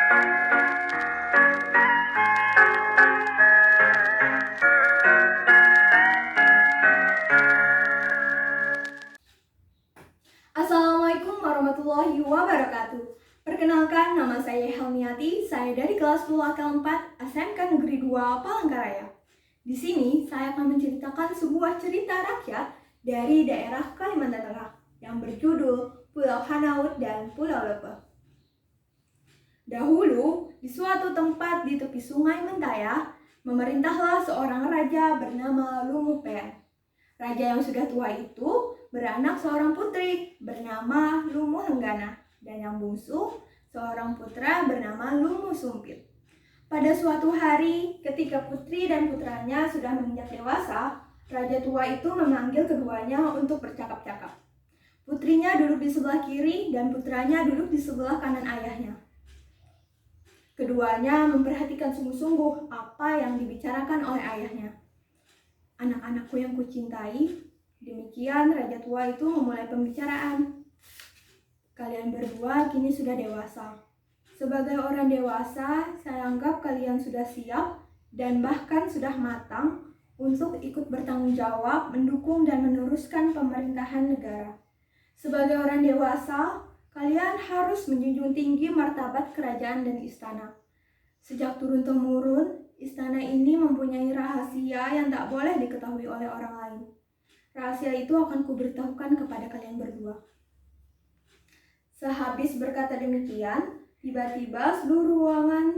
Assalamualaikum warahmatullahi wabarakatuh. Perkenalkan, nama saya Helmiati. Saya dari kelas 10 AKL 4 SMK Negeri 2 Palangkaraya. Di sini saya akan menceritakan sebuah cerita rakyat dari daerah Kalimantan Tengah yang berjudul Pulau Hanaut dan Pulau Lepeh. Dahulu, di suatu tempat di tepi Sungai Mentaya, memerintahlah seorang raja bernama Lumuh Peang. Raja yang sudah tua itu beranak seorang putri bernama Lumuh Lenggana dan yang bungsu seorang putra bernama Lumuh Sumpit. Pada suatu hari, ketika putri dan putranya sudah menginjak dewasa, raja tua itu memanggil keduanya untuk bercakap-cakap. Putrinya duduk di sebelah kiri dan putranya duduk di sebelah kanan ayahnya. Keduanya memperhatikan sungguh-sungguh apa yang dibicarakan oleh ayahnya. "Anak-anakku yang kucintai," demikian raja tua itu memulai pembicaraan. "Kalian berdua kini sudah dewasa. Sebagai orang dewasa, saya anggap kalian sudah siap dan bahkan sudah matang untuk ikut bertanggung jawab, mendukung dan meneruskan pemerintahan negara. Sebagai orang dewasa, kalian harus menjunjung tinggi martabat kerajaan dan istana. Sejak turun-temurun, istana ini mempunyai rahasia yang tak boleh diketahui oleh orang lain. Rahasia itu akan kuberitahukan kepada kalian berdua." Sehabis berkata demikian, tiba-tiba seluruh ruangan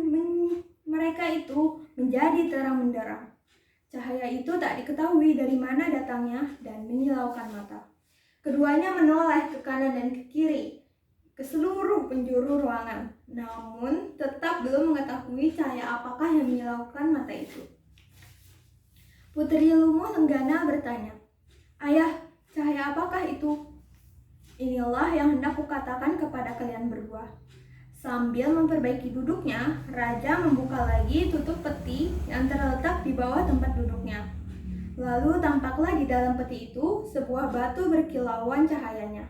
mereka itu menjadi terang benderang. Cahaya itu tak diketahui dari mana datangnya dan menyilaukan mata. Keduanya menoleh ke kanan dan ke kiri, ke seluruh penjuru ruangan, namun tetap belum mengetahui cahaya apakah yang menyilaukan mata itu. Putri Lumuh Lenggana bertanya, "Ayah, cahaya apakah itu?" "Inilah yang hendak kukatakan kepada kalian berdua." Sambil memperbaiki duduknya, raja membuka lagi tutup peti yang terletak di bawah tempat duduknya. Lalu tampaklah di dalam peti itu sebuah batu berkilauan cahayanya.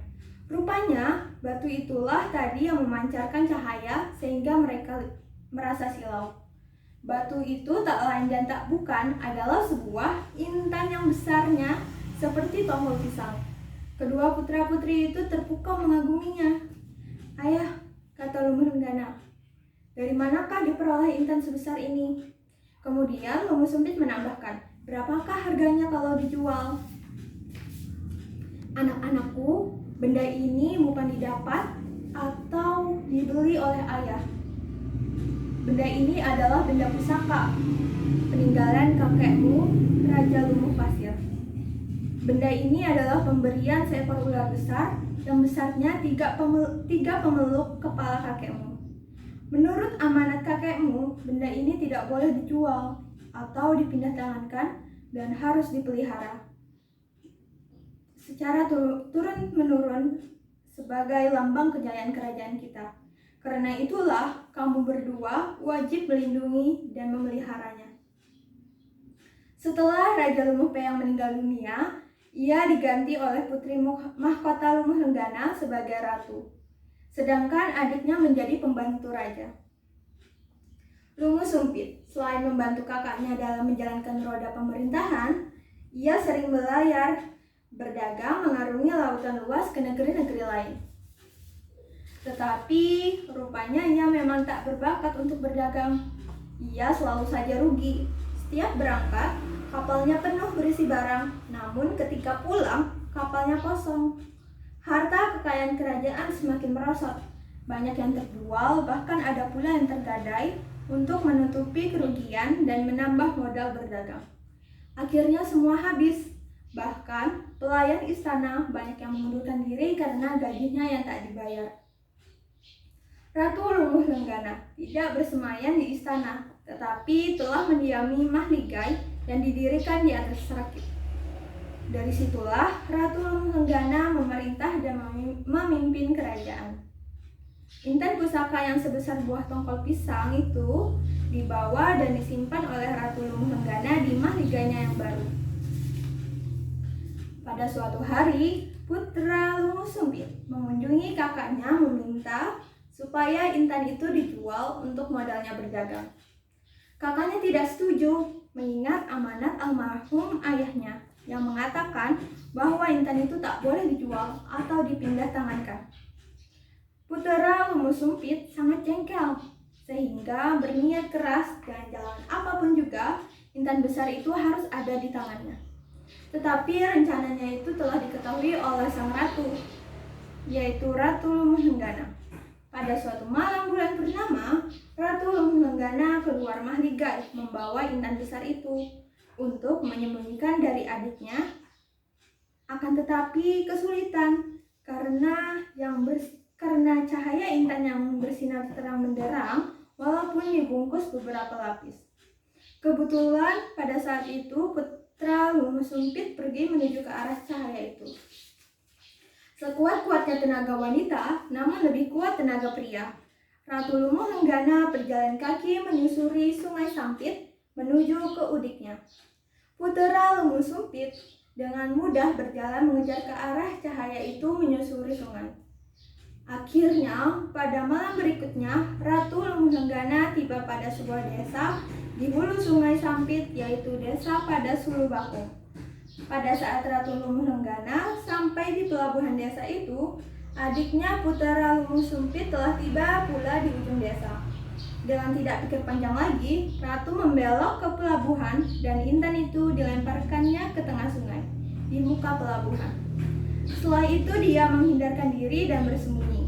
Rupanya batu itulah tadi yang memancarkan cahaya sehingga mereka merasa silau. Batu itu tak lain dan tak bukan adalah sebuah intan yang besarnya seperti tombol pisang. Kedua putra-putri itu terpukau mengaguminya. "Ayah," kata Lumuh Lenggana, "dari manakah diperoleh intan sebesar ini?" Kemudian Lumuh Sumpit menambahkan, "Berapakah harganya kalau dijual?" "Anak-anakku, benda ini bukan didapat atau dibeli oleh ayah. Benda ini adalah benda pusaka, peninggalan kakekmu, Raja Lumuh Pasir. Benda ini adalah pemberian seekor ular besar yang besarnya tiga pemeluk kepala kakekmu. Menurut amanat kakekmu, benda ini tidak boleh dijual atau dipindah tangankan dan harus dipelihara secara turun-menurun sebagai lambang kejayaan kerajaan kita. Karena itulah kamu berdua wajib melindungi dan memeliharanya." Setelah Raja Lumuh Peang meninggal dunia, ia diganti oleh putri mahkota Lumuh Lenggana sebagai ratu, sedangkan adiknya menjadi pembantu raja. Lumuh Sumpit, selain membantu kakaknya dalam menjalankan roda pemerintahan, ia sering berlayar, berdagang mengarungi lautan luas ke negeri-negeri lain. Tetapi rupanya ia memang tak berbakat untuk berdagang. Ia selalu saja rugi. Setiap berangkat, kapalnya penuh berisi barang, namun ketika pulang, kapalnya kosong. Harta kekayaan kerajaan semakin merosot. Banyak yang terjual, bahkan ada pula yang tergadai untuk menutupi kerugian dan menambah modal berdagang. Akhirnya semua habis. Bahkan pelayan istana banyak yang mengundurkan diri karena gajinya yang tak dibayar. Ratu Lumuh Lenggana tidak bersemayam di istana, tetapi telah mendiami mahligai yang didirikan di atas rakit. Dari situlah Ratu Lumuh Lenggana memerintah dan memimpin kerajaan. Intan pusaka yang sebesar buah tongkol pisang itu dibawa dan disimpan oleh Ratu Lumuh Lenggana di mahligainya yang baru. Pada suatu hari, putra Lumuh Sumpit mengunjungi kakaknya meminta supaya intan itu dijual untuk modalnya berdagang. Kakaknya tidak setuju, mengingat amanat almarhum ayahnya yang mengatakan bahwa intan itu tak boleh dijual atau dipindah tangankan. Putera Lumu Sumpit sangat jengkel, sehingga berniat keras dengan jalan apapun juga intan besar itu harus ada di tangannya. Tetapi rencananya itu telah diketahui oleh sang ratu, yaitu Ratu Lumuhenggana. Pada suatu malam bulan purnama, Ratu Lumuhenggana keluar mahligai membawa intan besar itu untuk menyembunyikan dari adiknya. Akan tetapi kesulitan karena cahaya intan yang bersinar terang benderang walaupun dibungkus beberapa lapis. Kebetulan pada saat itu Putra Lumu Sumpit pergi menuju ke arah cahaya itu. Sekuat-kuatnya tenaga wanita, namun lebih kuat tenaga pria. Ratu Lumuhenggana berjalan kaki menyusuri sungai Sampit menuju ke udiknya. Putera Lumu Sumpit dengan mudah berjalan mengejar ke arah cahaya itu menyusuri sungai. Akhirnya, pada malam berikutnya, Ratu Lumuhenggana tiba pada sebuah desa di hulu sungai Sampit, yaitu desa pada Sulubakung. Pada saat Ratu Lumuhenggana sampai di pelabuhan desa itu, adiknya Putera Lumu Sumpit telah tiba pula di ujung desa. Dengan tidak pikir panjang lagi, Ratu membelok ke pelabuhan dan intan itu dilemparkannya ke tengah sungai, di muka pelabuhan. Setelah itu dia menghindarkan diri dan bersembunyi.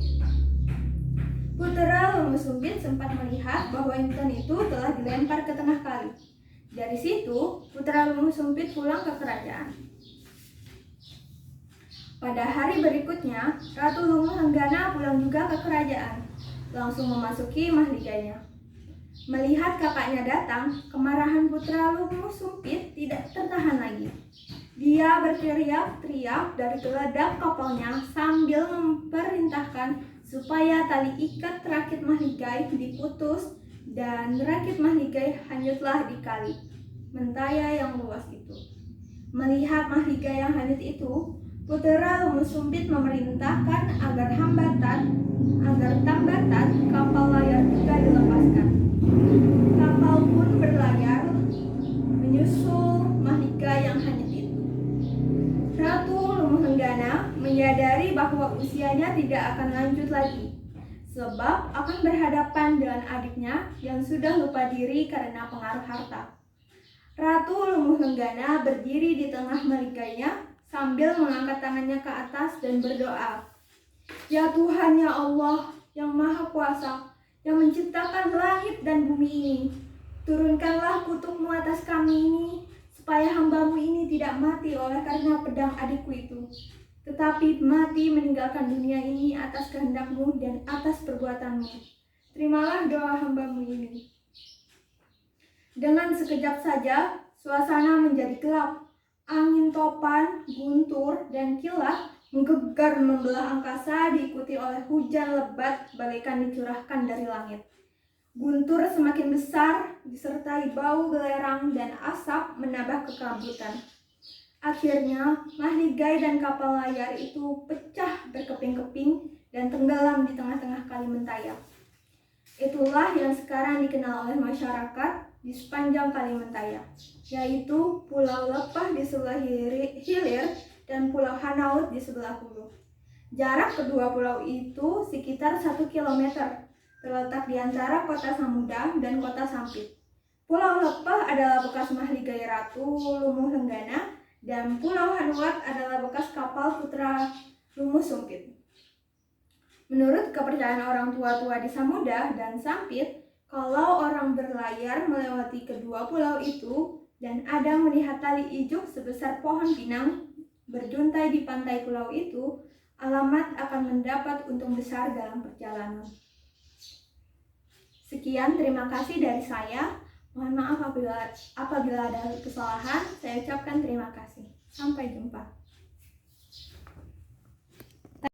Putera Lumu Sumpit sempat melihat bahwa intan itu telah dilempar ke tengah kali. Dari situ, Putera Lumu Sumpit pulang ke kerajaan. Pada hari berikutnya, Ratu Lumuhenggana pulang juga ke kerajaan, langsung memasuki mahligainya. Melihat kakaknya datang, kemarahan Putera Lumu Sumpit tidak tertahan lagi. Dia berteriak-teriak dari geladak kapalnya sambil memerintahkan supaya tali ikat rakit mahligai diputus dan rakit mahligai hanyutlah di kali Mentaya yang luas itu. Melihat mahligai yang hanyut itu, Putera Lumu Sumpit memerintahkan agar tambatan kapal layar juga dilepaskan. Kapal pun berlayar menyusul mahligai yang hanyut itu. Ratu Lumuhenggana menyadari bahwa usianya tidak akan lanjut lagi, sebab akan berhadapan dengan adiknya yang sudah lupa diri karena pengaruh harta. Ratu Lumuhenggana berdiri di tengah mahligainya sambil mengangkat tangannya ke atas dan berdoa, "Ya Tuhan, ya Allah yang Maha Kuasa, yang menciptakan langit dan bumi ini, turunkanlah kutuk-Mu atas kami ini, supaya hamba-Mu ini tidak mati oleh karena pedang adikku itu, tetapi mati meninggalkan dunia ini atas kehendak-Mu dan atas perbuatan-Mu. Terimalah doa hamba-Mu ini." Dengan sekejap saja, suasana menjadi gelap. Angin topan, guntur, dan kilat menggegar membelah angkasa diikuti oleh hujan lebat bagaikan dicurahkan dari langit. Guntur semakin besar, disertai bau belerang dan asap menambah kekabutan. Akhirnya, mahligai dan kapal layar itu pecah berkeping-keping dan tenggelam di tengah-tengah Kali Mentaya. Itulah yang sekarang dikenal oleh masyarakat di sepanjang Kali Mentaya, yaitu Pulau Lepah di sebelah hilir dan Pulau Hanaut di sebelah hulu. Jarak kedua pulau itu sekitar 1 kilometer, terletak di antara kota Samuda dan kota Sampit. Pulau Lepah adalah bekas mahligai Ratu Lumuhenggana dan Pulau Hanuat adalah bekas kapal Putra Lumu Sumpit. Menurut kepercayaan orang tua-tua di Samuda dan Sampit, kalau orang berlayar melewati kedua pulau itu dan ada melihat tali ijuk sebesar pohon pinang berjuntai di pantai pulau itu, alamat akan mendapat untung besar dalam perjalanan. Sekian, terima kasih dari saya. Mohon maaf apabila ada kesalahan. Saya ucapkan terima kasih. Sampai jumpa.